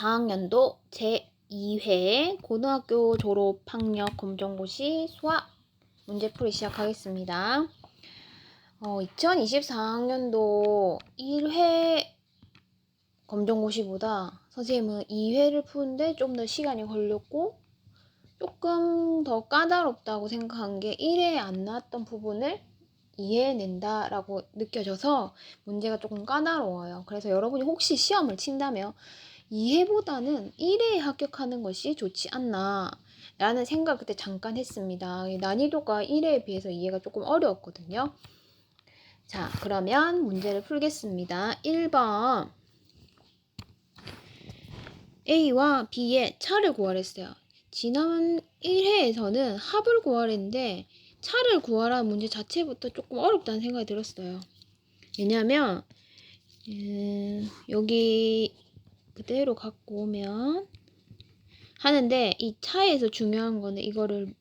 4학년도 제2회 고등학교 졸업학력 검정고시 수학 문제풀이 시작하겠습니다. 2024학년도 1회 검정고시보다 선생님은 2회를 푸는데 좀 더 시간이 걸렸고 조금 더 까다롭다고 생각한 게 1회에 안 나왔던 부분을 2회에 낸다라고 느껴져서 문제가 조금 까다로워요. 그래서 여러분이 혹시 시험을 친다면 2회보다는 1회에 합격하는 것이 좋지 않나 라는 생각 그때 잠깐 했습니다. 난이도가 1회에 비해서 2회가 조금 어려웠거든요. 자, 그러면 문제를 풀겠습니다. 1번 A와 B의 차를 구하랬어요. 지난 1회에서는 합을 구하랬는데 차를 구하라는 문제 자체부터 조금 어렵다는 생각이 들었어요. 왜냐하면 여기 그대로 갖고 오면 하는데 이 차에서 중요한 거는 이거를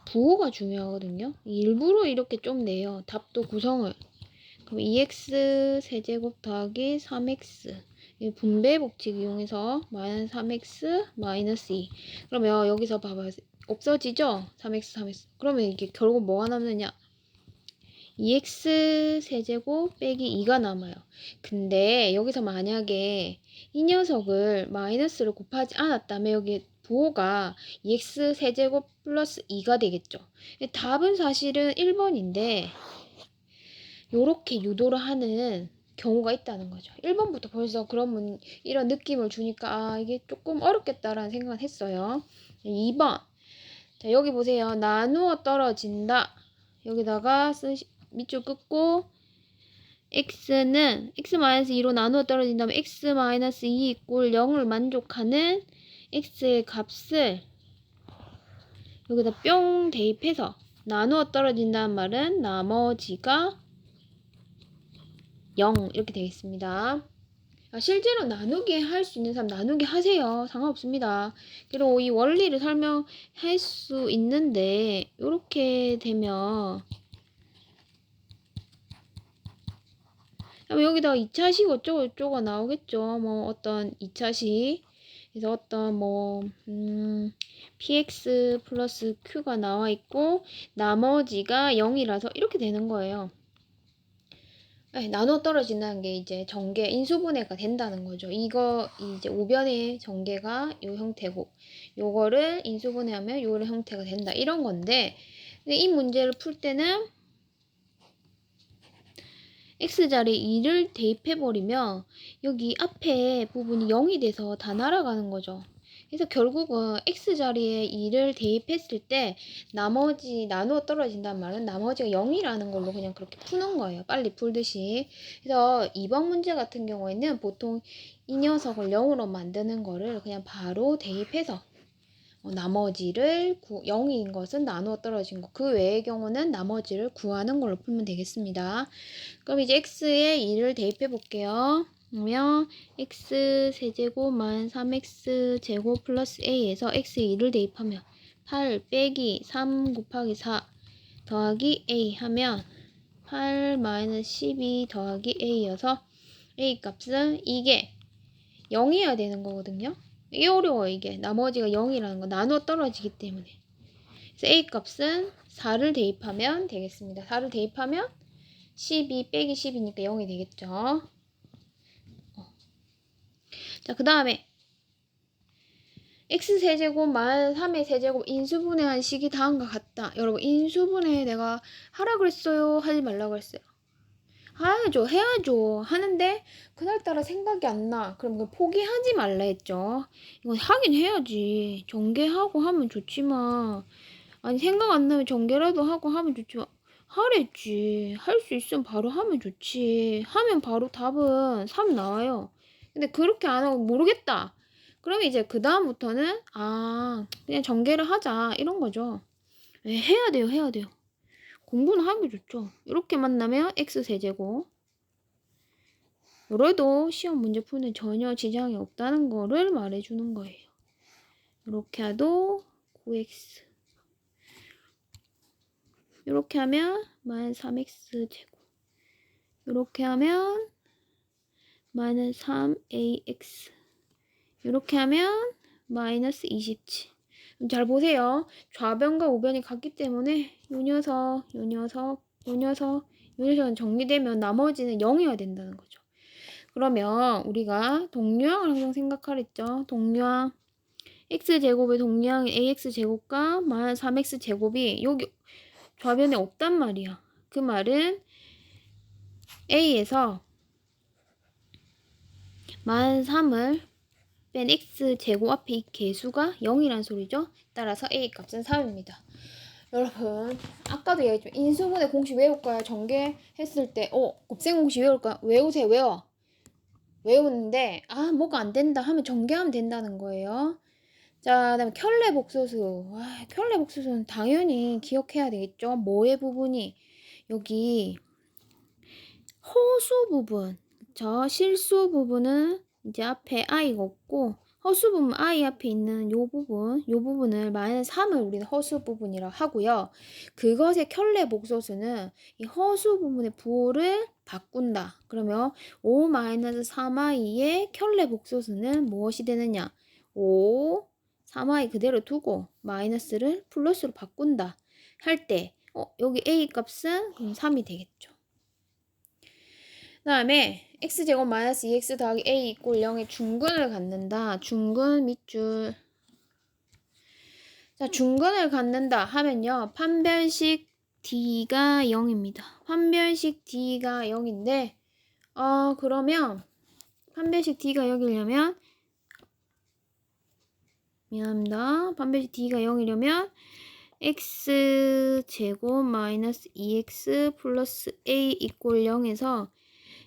부호가 중요하거든요. 일부러 이렇게 좀 내요. 답도 구성을. 그럼 2x 세제곱 더하기 3x 분배 법칙 이용해서 마이너스 3x 마이너스 2. 그러면 여기서 봐봐요. 없어지죠? 3x 3x. 그러면 이게 결국 뭐가 남느냐? 2x 세제곱 빼기 2가 남아요. 근데 여기서 만약에 이 녀석을 마이너스를 곱하지 않았다면 여기 부호가 2x 세제곱 플러스 2가 되겠죠. 답은 사실은 1번인데 요렇게 유도를 하는 경우가 있다는 거죠. 1번부터 벌써 이런 느낌을 주니까 이게 조금 어렵겠다라는 생각을 했어요. 2번. 자, 여기 보세요. 나누어 떨어진다. 여기다가 밑줄 긋고 x는 x-2로 나누어 떨어진다면 x-2 이꼴 0을 만족하는 x의 값을 여기다 뿅 대입해서 나누어 떨어진다는 말은 나머지가 0 이렇게 되겠습니다. 실제로 나누기 할 수 있는 사람 나누기 하세요. 상관없습니다. 그리고 이 원리를 설명할 수 있는데 이렇게 되면 여기다가 2차식 어쩌고 나오겠죠. 뭐 어떤 2차식 그래서 어떤 px 플러스 q가 나와 있고 나머지가 0이라서 이렇게 되는 거예요. 나눠 떨어진다는 게 이제 전개 인수분해가 된다는 거죠. 이거 이제 우변의 전개가 이 형태고 요거를 인수분해하면 요 형태가 된다 이런 건데 이 문제를 풀 때는 x자리에 2를 대입해버리면 여기 앞에 부분이 0이 돼서 다 날아가는 거죠. 그래서 결국은 x자리에 2를 대입했을 때 나머지 나누어 떨어진다는 말은 나머지가 0이라는 걸로 그냥 그렇게 푸는 거예요. 빨리 풀듯이. 그래서 2번 문제 같은 경우에는 보통 이 녀석을 0으로 만드는 거를 그냥 바로 대입해서 나머지를 0인 것은 나누어 떨어진 거. 그 외의 경우는 나머지를 구하는 걸로 풀면 되겠습니다. 그럼 이제 x에 2를 대입해 볼게요. 그러면 x 세제곱 만 3x 제곱 플러스 a에서 x에 2를 대입하면 8 빼기 3 곱하기 4 더하기 a 하면 8 마이너스 12 더하기 a여서 a 값은 이게 0이어야 되는 거거든요. 이게 어려워요. 이게 나머지가 0이라는 거 나누어 떨어지기 때문에. 그래서 a 값은 4를 대입하면 되겠습니다. 4를 대입하면 12 빼기 10이니까 0이 되겠죠. 자, 그 다음에 x세제곱 마이너스 3의 세제곱 인수분해한 식이 다음과 같다. 여러분 인수분해 내가 하라 그랬어요? 하지 말라 그랬어요? 해야죠. 하는데 그날따라 생각이 안 나. 그럼 그거 포기하지 말라 했죠. 이건 하긴 해야지. 전개하고 하면 좋지만 아니 생각 안 나면 전개라도 하고 하면 좋지만 하랬지. 할 수 있으면 바로 하면 좋지. 하면 바로 답은 3 나와요. 근데 그렇게 안 하고 모르겠다. 그러면 이제 그 다음부터는 그냥 전개를 하자 이런 거죠. 해야 돼요. 해야 돼요. 공부는 하는 게 좋죠. 이렇게 만나면 x세제곱 그래도 시험 문제 푸는 전혀 지장이 없다는 거를 말해주는 거예요. 이렇게 해도 9x 이렇게 하면 마이너스 3x 제곱 이렇게 하면 마이너스 3ax 이렇게 하면 마이너스 27. 잘 보세요. 좌변과 우변이 같기 때문에 요 녀석, 요 녀석, 요 녀석, 요 녀석은 정리되면 나머지는 0이어야 된다는 거죠. 그러면 우리가 동류항을 항상 생각하랬죠. 동류항 x제곱의 동류항인 ax제곱과 마이너스 3x제곱이 여기 좌변에 없단 말이야. 그 말은 a에서 마이너스 3을 뺀 x제곱 앞에 이 개수가 0이란 소리죠. 따라서 a 값은 3입니다. 여러분 아까도 얘기했지만 인수분해 공식 외울까요? 전개했을 때 곱셈 공식 외울까요? 외우세요. 외우는데 뭐가 안 된다 하면 전개하면 된다는 거예요. 자, 그다음에 켤레 복소수. 켤레 복소수는 당연히 기억해야 되겠죠. 뭐의 부분이 여기 허수 부분, 그쵸? 실수 부분은 이제 앞에 i가 없고 허수 부분 i 앞에 있는 요 부분을 마이너스 3을 우리는 허수 부분이라 하고요. 그것의 켤레 복소수는 이 허수 부분의 부호를 바꾼다. 그러면 5 마이너스 3i의 켤레 복소수는 무엇이 되느냐? 5, 3i 그대로 두고 마이너스를 플러스로 바꾼다. 할 때 여기 a 값은 그럼 3이 되겠죠. 그 다음에 x제곱 마이너스 2x 더하기 a 이꼴 0의 중근을 갖는다. 중근 밑줄. 자, 중근을 갖는다 하면요. 판별식 d가 0입니다. 판별식 d가 0인데 그러면 판별식 d가 0이려면 미안합니다. 판별식 d가 0이려면 x제곱 마이너스 2x 플러스 a 이꼴 0에서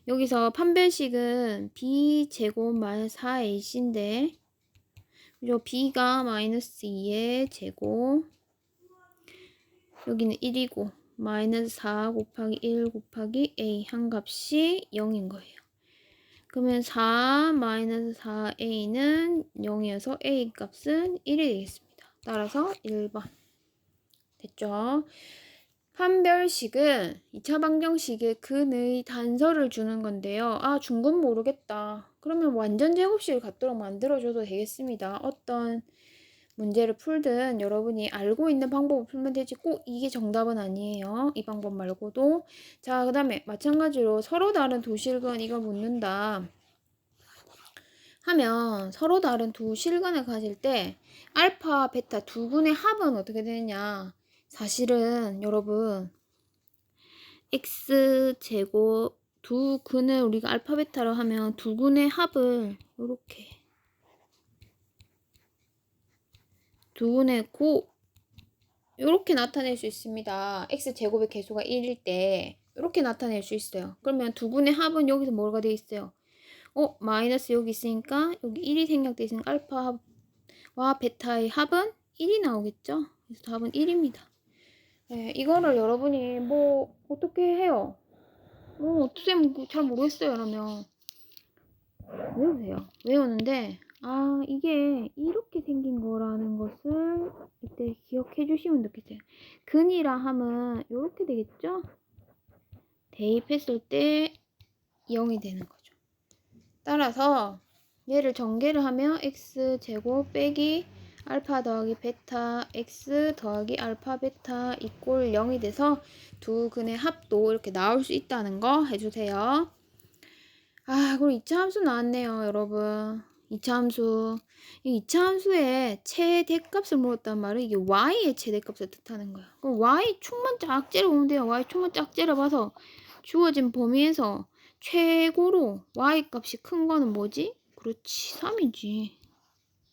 여기서 판별식은 b제곱 마이너스 4ac인데 그죠? b가 마이너스 2의 제곱 여기는 1이고 마이너스 4 곱하기 1 곱하기 a 한 값이 0인 거예요. 그러면 4 마이너스 4a는 0이어서 a 값은 1이 되겠습니다. 따라서 1번 됐죠? 판별식은 2차 방정식의 근의 단서를 주는 건데요. 중근 모르겠다. 그러면 완전 제곱식을 갖도록 만들어줘도 되겠습니다. 어떤 문제를 풀든 여러분이 알고 있는 방법을 풀면 되지 꼭 이게 정답은 아니에요. 이 방법 말고도. 자, 그 다음에 마찬가지로 서로 다른 두 실근 이걸 묻는다 하면 서로 다른 두 실근을 가질 때 알파, 베타 두 근의 합은 어떻게 되느냐. 사실은 여러분 x제곱 두 근을 우리가 알파 베타로 하면 두 근의 합을 이렇게 두 근의 이렇게 나타낼 수 있습니다. x제곱의 개수가 1일 때 이렇게 나타낼 수 있어요. 그러면 두 근의 합은 여기서 뭐가 되어 있어요? 마이너스 여기 있으니까 여기 1이 생략되어 있으니까 알파와 베타의 합은 1이 나오겠죠? 그래서 답은 1입니다. 네, 이거를 여러분이 어떻게 해요? 쌤 잘 모르겠어요. 그러면 외우세요. 외우는데 이게 이렇게 생긴 거라는 것을 이때 기억해 주시면 좋겠어요. 근이라 함은 이렇게 되겠죠? 대입했을 때 0이 되는 거죠. 따라서 얘를 전개를 하면 x제곱 빼기 알파 더하기 베타 x 더하기 알파 베타 이꼴 0이 돼서 두 근의 합도 이렇게 나올 수 있다는 거 해주세요. 그리고 2차 함수 나왔네요, 여러분. 2차 함수. 이 2차 함수의 최대값을 물었단 말은 이게 y의 최대값을 뜻하는 거야. 그럼 y 축만 쫙 째려보면 돼요. y 축만 쫙 째려봐서 주어진 범위에서 최고로 y 값이 큰 거는 뭐지? 그렇지, 3이지.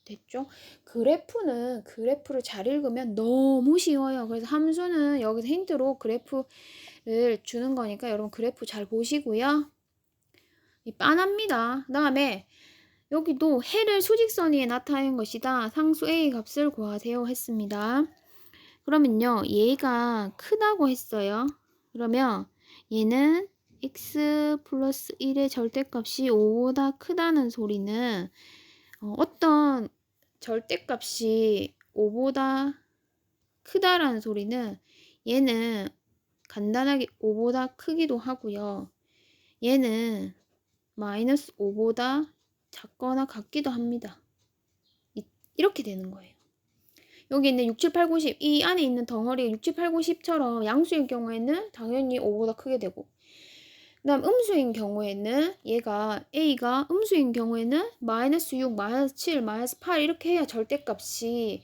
됐죠? 그래프를 잘 읽으면 너무 쉬워요. 그래서 함수는 여기서 힌트로 그래프를 주는 거니까 여러분 그래프 잘 보시고요. 빤합니다. 그 다음에 여기도 해를 수직선 위에 나타낸 것이다. 상수 A 값을 구하세요 했습니다. 그러면요. 얘가 크다고 했어요. 그러면 얘는 x 플러스 1의 절대값이 5보다 크다는 소리는 어떤 절대값이 5보다 크다라는 소리는 얘는 간단하게 5보다 크기도 하고요. 얘는 마이너스 5보다 작거나 같기도 합니다. 이렇게 되는 거예요. 여기 있는 6, 7, 8, 9, 10, 이 안에 있는 덩어리가 6, 7, 8, 9, 10처럼 양수일 경우에는 당연히 5보다 크게 되고, 그 다음 음수인 경우에는 얘가 A가 음수인 경우에는 마이너스 6, 마이너스 7, 마이너스 8 이렇게 해야 절대값이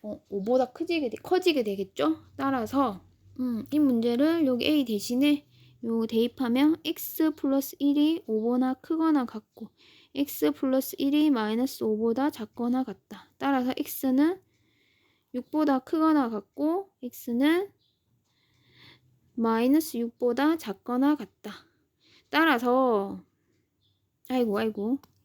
5보다 커지게 되겠죠? 따라서 이 문제를 여기 A 대신에 요 대입하면 x 플러스 1이 5보다 크거나 같고 x 플러스 1이 마이너스 5보다 작거나 같다. 따라서 x는 6보다 크거나 같고 x는 마이너스 6보다 작거나 같다. 따라서 아이고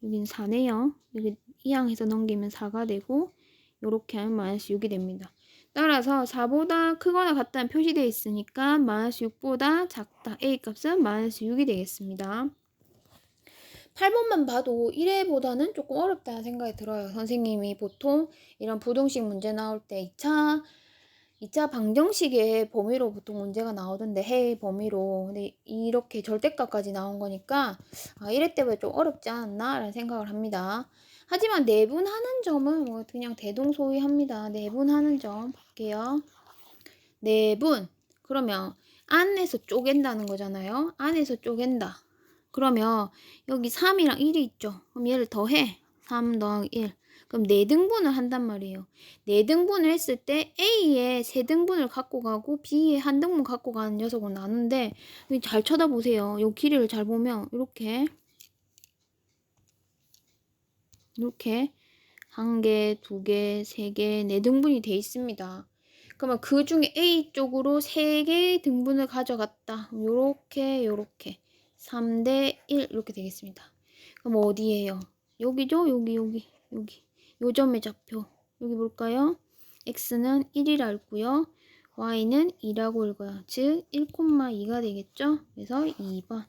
여기는 4네요. 여기 이항해서 넘기면 4가 되고 요렇게 하면 마이너스 6이 됩니다. 따라서 4보다 크거나 같다는 표시되어 있으니까 마이너스 6보다 작다. A 값은 마이너스 6이 되겠습니다. 8번만 봐도 1회보다는 조금 어렵다는 생각이 들어요. 선생님이 보통 이런 부등식 문제 나올 때 2차 방정식의 범위로 보통 문제가 나오던데 해의 범위로. 근데 이렇게 절대값까지 나온 거니까 1회 때보다 좀 어렵지 않았나 라는 생각을 합니다. 하지만 내분하는 점은 뭐 그냥 대동소이합니다. 내분하는 점 볼게요. 내분 그러면 안에서 쪼갠다는 거잖아요. 안에서 쪼갠다. 그러면 여기 3이랑 1이 있죠. 그럼 얘를 더해. 3 더하기 1. 그럼 4등분을 한단 말이에요. 4등분을 했을 때 A에 3등분을 갖고 가고 B에 1등분 갖고 가는 녀석을 나누는데 잘 쳐다보세요. 요 길이를 잘 보면 이렇게 1개, 2개, 3개, 4등분이 돼 있습니다. 그러면 그 중에 A 쪽으로 3개의 등분을 가져갔다. 요렇게 3대 1 이렇게 되겠습니다. 그럼 어디예요? 여기죠? 여기 요 점의 좌표 여기 볼까요? x는 1이라 읽고요. y는 2라고 읽어요. 즉 1,2가 되겠죠? 그래서 2번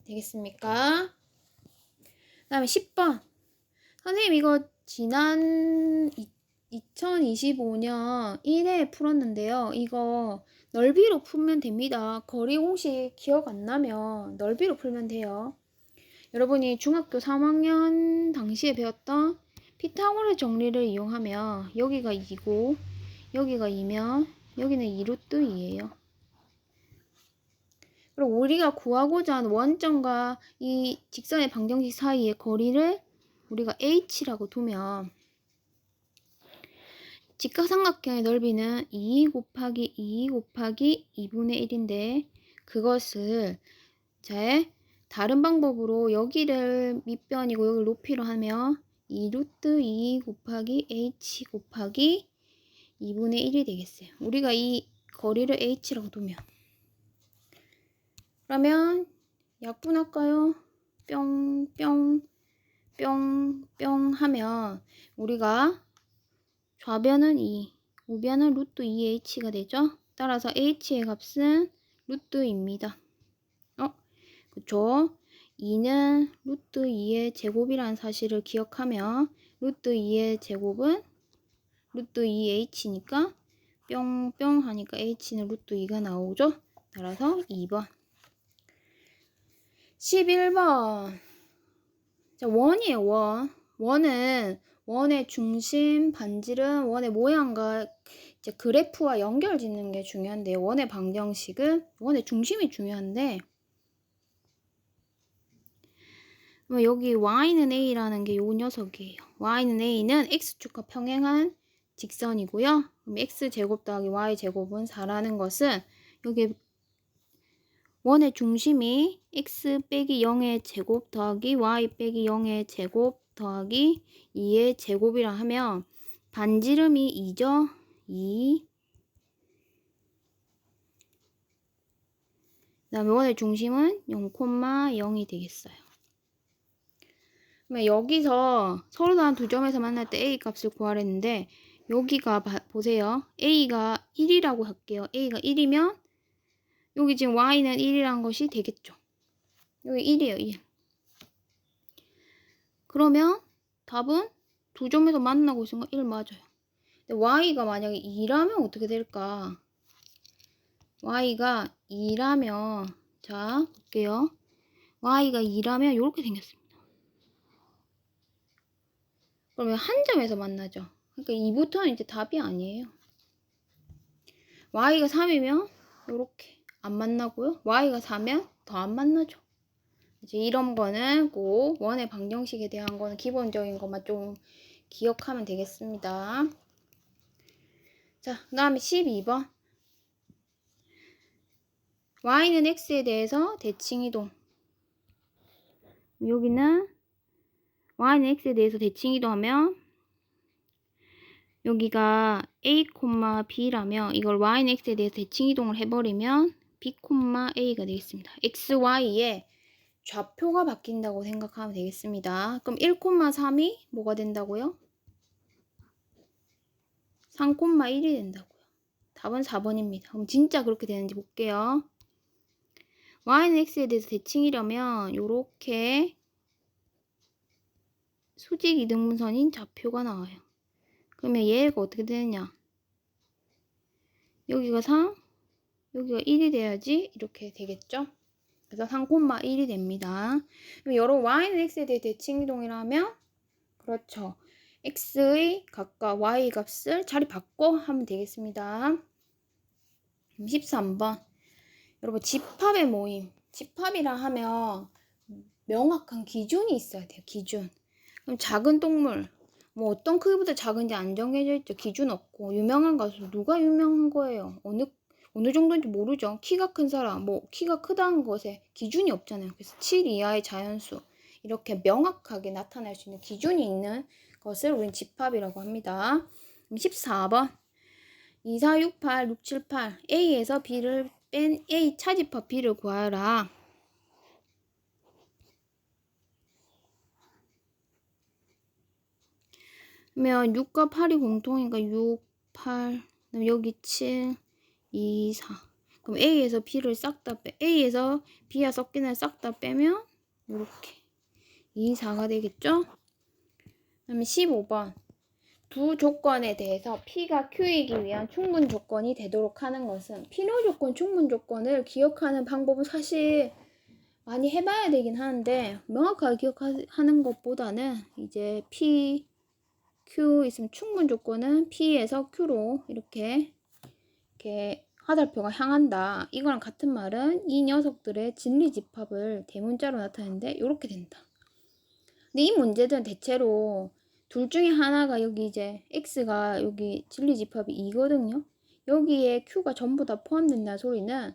되겠습니까? 그 다음에 10번 선생님 이거 지난 2025년 1회 풀었는데요. 이거 넓이로 풀면 됩니다. 거리 공식 기억 안 나면 넓이로 풀면 돼요. 여러분이 중학교 3학년 당시에 배웠던 피타고라스 정리를 이용하면 여기가 2고 여기가 2면 여기는 2루트 2예요. 그리고 우리가 구하고자 하는 원점과 이 직선의 방정식 사이의 거리를 우리가 h라고 두면 직각삼각형의 넓이는 2 곱하기 2 곱하기 2분의 1인데 그것을 다른 방법으로 여기를 밑변이고 여기를 높이로 하면 2루트 2 곱하기 h 곱하기 2분의 1이 되겠어요. 우리가 이 거리를 h라고 두면 그러면 약분할까요? 뿅뿅 뿅뿅 하면 우리가 좌변은 2, 우변은 루트 2h가 되죠? 따라서 h의 값은 루트입니다. 그쵸? 2는 루트 2의 제곱이라는 사실을 기억하면 루트 2의 제곱은 루트 2h니까 뿅뿅 하니까 h는 루트 2가 나오죠? 따라서 2번. 11번. 자, 원이에요, 원. 원의 중심, 반지름, 원의 모양과 이제 그래프와 연결 짓는 게 중요한데요. 원의 방정식은 원의 중심이 중요한데 여기 y는 a라는 게 요 녀석이에요. y는 a는 x축과 평행한 직선이고요. 그럼 x제곱 더하기 y제곱은 4라는 것은 여기 원의 중심이 x 빼기 0의 제곱 더하기 y 빼기 0의 제곱 더하기 2의 제곱이라 하면 반지름이 2죠. 2. 그 다음에 원의 중심은 0,0이 되겠어요. 그러면 여기서 서로 다른 두 점에서 만날 때 a 값을 구하랬는데 여기가 보세요. a가 1이라고 할게요. a가 1이면 여기 지금 y는 1이란 것이 되겠죠. 여기 1이에요. 1. 그러면 답은 두 점에서 만나고 있으니까 1 맞아요. 근데 y가 만약에 2라면 어떻게 될까? y가 2라면 자 볼게요. y가 2라면 이렇게 생겼습니다. 그러면 한 점에서 만나죠. 그러니까 2부터는 이제 답이 아니에요. y가 3이면 이렇게 안 만나고요. y가 4면 더 안 만나죠. 이제 이런 거는 꼭 원의 방정식에 대한 거는 기본적인 것만 좀 기억하면 되겠습니다. 자, 그 다음에 12번. y는 x에 대해서 대칭이동. 여기는 y는 x에 대해서 대칭이동하면 여기가 a, b라면 이걸 y는 x에 대해서 대칭이동을 해버리면 b, a가 되겠습니다. x, y에 좌표가 바뀐다고 생각하면 되겠습니다. 그럼 1,3이 뭐가 된다고요? 3,1이 된다고요. 답은 4번입니다. 그럼 진짜 그렇게 되는지 볼게요. y는 x에 대해서 대칭이려면 요렇게 수직 이등분선인 좌표가 나와요. 그러면 얘가 어떻게 되느냐? 여기가 3, 여기가 1이 돼야지 이렇게 되겠죠? 그래서 3,1이 됩니다. 그럼 여러분 y는 x에 대해 대칭이동이라면 그렇죠. x의 값과 y 값을 자리 바꿔 하면 되겠습니다. 13번. 여러분 집합의 모임. 집합이라 하면 명확한 기준이 있어야 돼요. 기준. 그럼 작은 동물. 뭐 어떤 크기보다 작은지 안 정해져 있죠. 기준 없고. 유명한 가수. 누가 유명한 거예요? 어느 정도인지 모르죠. 키가 큰 사람. 뭐 키가 크다는 것에 기준이 없잖아요. 그래서 7 이하의 자연수. 이렇게 명확하게 나타낼 수 있는 기준이 있는 것을 우린 집합이라고 합니다. 14번. 2, 4, 6, 8, 6, 7, 8. A에서 B를 뺀 A 차집합 B를 구하라. 그러면 6과 8이 공통이니까 6, 8, 그다음 여기 7, 2, 4. 그럼 A에서 B를 싹 다 A에서 B와 섞이는 싹 다 빼면 이렇게 2, 4가 되겠죠? 그다음에 15번. 두 조건에 대해서 P가 Q이기 위한 충분 조건이 되도록 하는 것은 필요 조건, 충분 조건을 기억하는 방법은 사실 많이 해봐야 되긴 하는데 명확하게 기억하는 것보다는 이제 P, Q 있으면 충분 조건은 P에서 Q로 이렇게 화살표가 향한다. 이거랑 같은 말은 이 녀석들의 진리 집합을 대문자로 나타내는데 이렇게 된다. 근데 이 문제들은 대체로 둘 중에 하나가 여기 이제 x가 여기 진리 집합이 2거든요. 여기에 q가 전부 다 포함된다는 소리는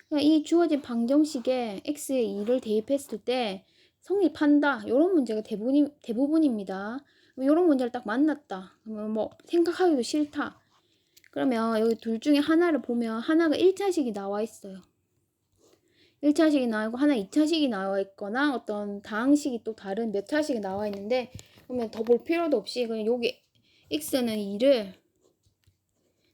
그냥 이 주어진 방정식에 x에 2를 대입했을 때 성립한다. 이런 문제가 대부분입니다. 이런 문제를 딱 만났다. 그러면 뭐 생각하기도 싫다. 그러면 여기 둘 중에 하나를 보면 하나가 1차식이 나와 있어요. 1차식이 나와 있고 하나 2차식이 나와 있거나 어떤 다항식이 또 다른 몇 차식이 나와 있는데 그러면 더 볼 필요도 없이 그냥 여기 x는 2를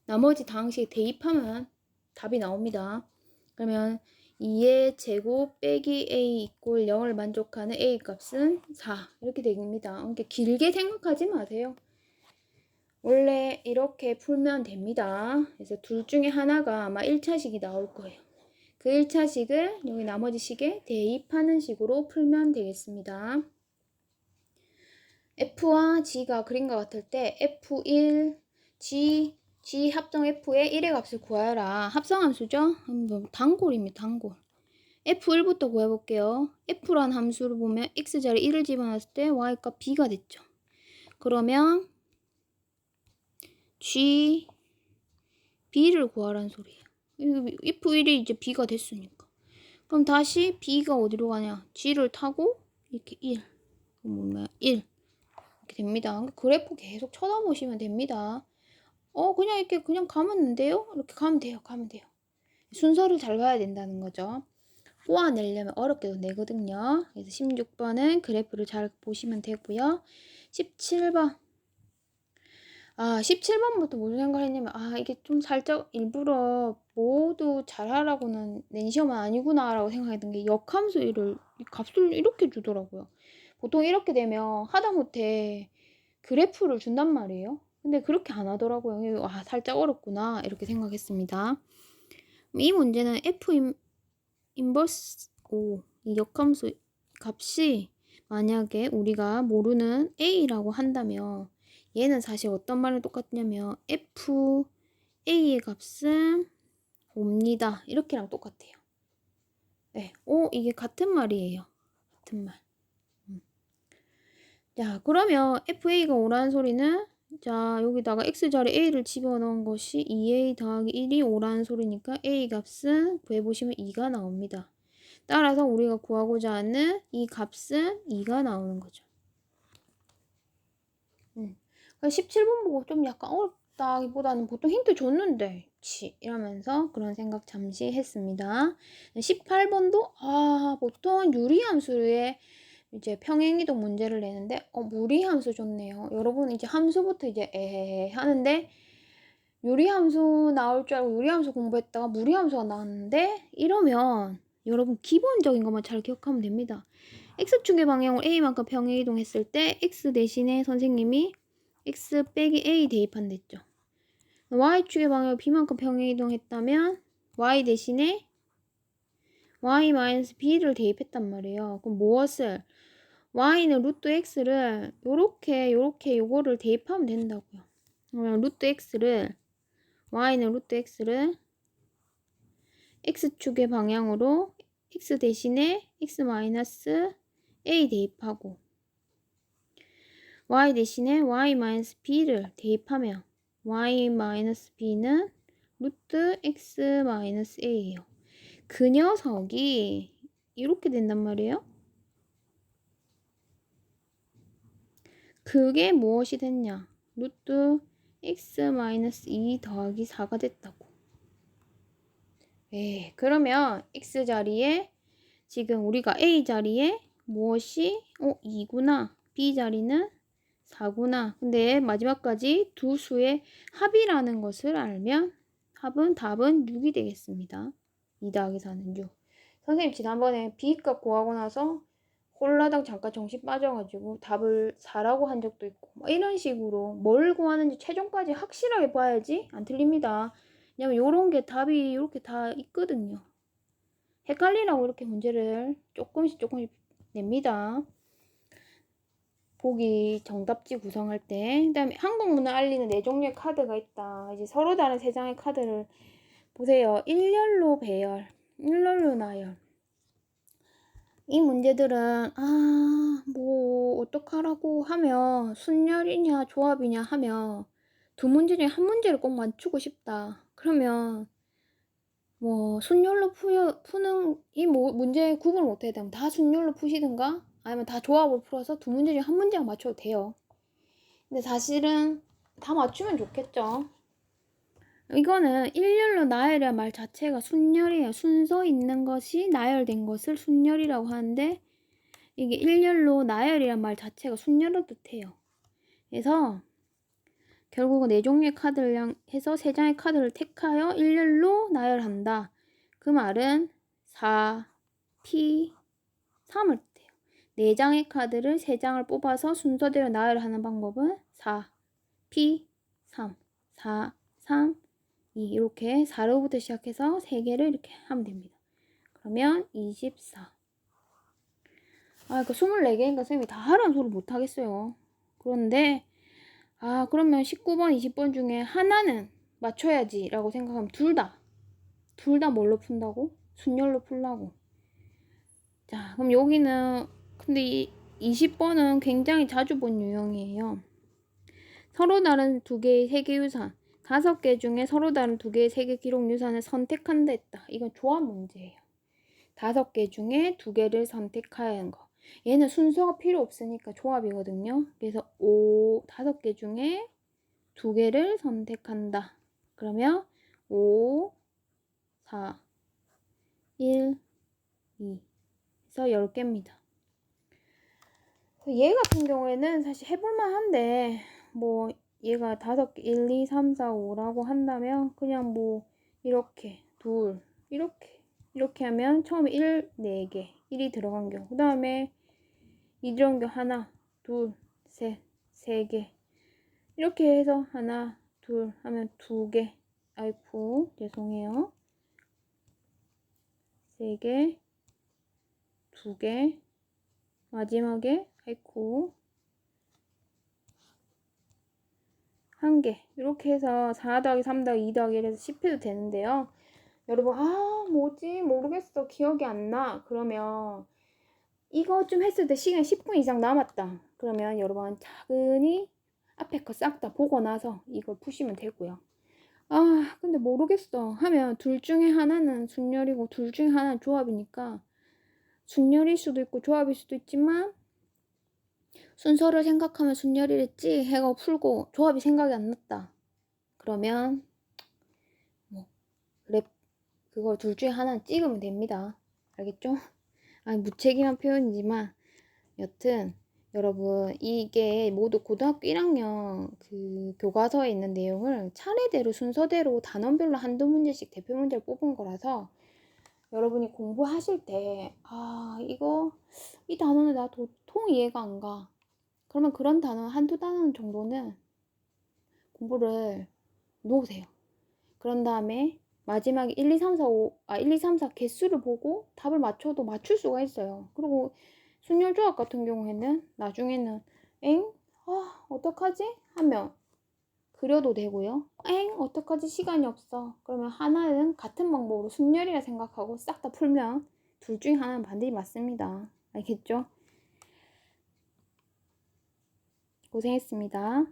나머지 다항식에 대입하면 답이 나옵니다. 그러면 2의 제곱 빼기 a 이꼴 0을 만족하는 a 값은 4 이렇게 됩니다. 그러니까 길게 생각하지 마세요. 원래 이렇게 풀면 됩니다. 그래서 둘 중에 하나가 아마 1차식이 나올 거예요. 그 1차식을 여기 나머지 식에 대입하는 식으로 풀면 되겠습니다. F와 G가 그림과 같을 때 F1, G 합성 F의 1의 값을 구하라. 합성함수죠? 단골입니다. 단골. F1부터 구해볼게요. F란 함수를 보면 X자리 1을 집어넣었을 때 Y값 B가 됐죠. 그러면 G, B를 구하라는 소리예요. F1이 이제 B가 됐으니까. 그럼 다시 B가 어디로 가냐? G를 타고 이렇게 1. 뭐냐? 1. 이렇게 됩니다. 그래프 계속 쳐다보시면 됩니다. 그냥 이렇게 그냥 가면 돼요? 이렇게 가면 돼요. 가면 돼요. 순서를 잘 봐야 된다는 거죠. 뽑아내려면 어렵게도 내거든요. 그래서 16번은 그래프를 잘 보시면 되고요. 17번. 17번부터 무슨 생각을 했냐면, 이게 좀 살짝 일부러 모두 잘하라고는 낸 시험은 아니구나 라고 생각했던 게 역함수를 값을 이렇게 주더라고요. 보통 이렇게 되면 하다못해 그래프를 준단 말이에요. 근데 그렇게 안 하더라고요. 살짝 어렵구나 이렇게 생각했습니다. 이 문제는 F 인버스 이 역함수 값이 만약에 우리가 모르는 A라고 한다면 얘는 사실 어떤 말이랑 똑같냐면 FA의 값은 5입니다. 이렇게랑 똑같아요. 네, 이게 같은 말이에요. 같은 말. 자, 그러면 FA가 5라는 소리는 자, 여기다가 X자리 A를 집어넣은 것이 2A 더하기 1이 5라는 소리니까 A 값은 구해보시면 2가 나옵니다. 따라서 우리가 구하고자 하는 이 값은 2가 나오는 거죠. 17번 보고 좀 약간 어렵다기보다는 보통 힌트 줬는데 이러면서 그런 생각 잠시 했습니다. 18번도 보통 유리함수의 이제 평행이동 문제를 내는데 무리함수 줬네요. 여러분 이제 함수부터 이제 하는데 유리함수 나올 줄 알고 유리함수 공부했다가 무리함수가 나왔는데 이러면 여러분 기본적인 것만 잘 기억하면 됩니다. X축의 방향을 A만큼 평행이동했을 때 X 대신에 선생님이 X 빼기 A 대입한댔죠. Y축의 방향을 B만큼 평행이동했다면 Y 대신에 Y-B를 대입했단 말이에요. 그럼 무엇을? Y는 루트 X를 요렇게 요거를 대입하면 된다고요. 그러면 Y는 루트 X를 X축의 방향으로 X 대신에 X-A 대입하고 Y 대신에 Y-B를 대입하면 Y-B는 루트 X-A예요. 그 녀석이 이렇게 된단 말이에요. 그게 무엇이 됐냐? 루트 X-2 더하기 4가 됐다고. 그러면 X자리에 지금 우리가 A자리에 무엇이 2구나. B자리는 4구나. 근데 마지막까지 두 수의 합이라는 것을 알면 답은 6이 되겠습니다. 2 더하기 4는 6. 선생님 지난번에 B값 구하고 나서 홀라당 잠깐 정신 빠져가지고 답을 4라고 한 적도 있고 이런 식으로 뭘 구하는지 최종까지 확실하게 봐야지 안 틀립니다. 왜냐면 요런 게 답이 이렇게 다 있거든요. 헷갈리라고 이렇게 문제를 조금씩 냅니다. 보기 정답지 구성할 때. 그 다음에 한국문을 알리는 4종류의 카드가 있다. 이제 서로 다른 3장의 카드를 보세요. 일렬로 배열, 일렬로 나열. 이 문제들은 뭐 어떡하라고 하면 순열이냐 조합이냐 하면 두 문제 중에 한 문제를 꼭 맞추고 싶다. 그러면 뭐 순열로 푸는 이 문제 구분을 못해야 되면 다 순열로 푸시든가 아니면 다 조합을 풀어서 두 문제 중에 한 문제만 맞춰도 돼요. 근데 사실은 다 맞추면 좋겠죠. 이거는 일렬로 나열이란 말 자체가 순열이에요. 순서 있는 것이 나열된 것을 순열이라고 하는데 이게 일렬로 나열이란 말 자체가 순열을 뜻해요. 그래서 결국은 4종류의 카드를 해서 3장의 카드를 택하여 일렬로 나열한다. 그 말은 4, P, 3을 뜻해요. 4장의 카드를 3장을 뽑아서 순서대로 나열하는 방법은 4, P, 3, 4, 3, 2 이렇게 4로부터 시작해서 3개를 이렇게 하면 됩니다. 그러면 24. 그 24개니까 선생님이 다 하라는 소리 못 하겠어요. 그런데 그러면 19번, 20번 중에 하나는 맞춰야지 라고 생각하면 둘 다 뭘로 푼다고? 순열로 풀라고. 자, 그럼 여기는 근데 이 20번은 굉장히 자주 본 유형이에요. 서로 다른 2개의 세개 유산, 5개 중에 서로 다른 2개의 세개 기록 유산을 선택한다 했다. 이건 조합 문제예요. 5개 중에 2개를 선택해야 하는 거. 얘는 순서가 필요 없으니까 조합이거든요. 그래서 5개 중에 2개를 선택한다. 그러면 5, 4, 1, 2 그래서 10개입니다. 얘 같은 경우에는 사실 해볼만 한데 뭐 얘가 5개 1, 2, 3, 4, 5라고 한다면 그냥 뭐 이렇게 둘 이렇게 하면 처음에 1, 4개 1이 들어간 경우 그 다음에 2 들어간 경우 하나 둘 셋 3개 이렇게 해서 하나 둘 하면 2개 아이쿠 죄송해요 3개 2개 마지막에 아이쿠 1개 이렇게 해서 4 더하기 3 더하기 2 더하기 1 해서 10 해도 되는데요. 여러분 뭐지 모르겠어 기억이 안 나. 그러면 이거 좀 했을 때 시간이 10분 이상 남았다. 그러면 여러분 차근히 앞에 거 싹 다 보고 나서 이걸 푸시면 되고요. 근데 모르겠어 하면 둘 중에 하나는 순열이고 둘 중에 하나는 조합이니까 순열일 수도 있고 조합일 수도 있지만 순서를 생각하면 순열이랬지 해가 풀고 조합이 생각이 안 났다. 그러면 뭐 그래 그거 둘 중에 하나는 찍으면 됩니다. 알겠죠? 무책임한 표현이지만 여튼 여러분 이게 모두 고등학교 1학년 그 교과서에 있는 내용을 차례대로 순서대로 단원별로 한두 문제씩 대표 문제를 뽑은 거라서 여러분이 공부하실 때 이거 이 단어는 나 도통 이해가 안 가. 그러면 그런 단어 한두 단어 정도는 공부를 놓으세요. 그런 다음에 마지막에 1, 2, 3, 4, 5, 1, 2, 3, 4 개수를 보고 답을 맞춰도 맞출 수가 있어요. 그리고 순열조합 같은 경우에는 나중에는 어떡하지? 하면 그려도 되고요. 어떡하지? 시간이 없어. 그러면 하나는 같은 방법으로 순열이라 생각하고 싹 다 풀면 둘 중에 하나는 반드시 맞습니다. 알겠죠? 고생했습니다.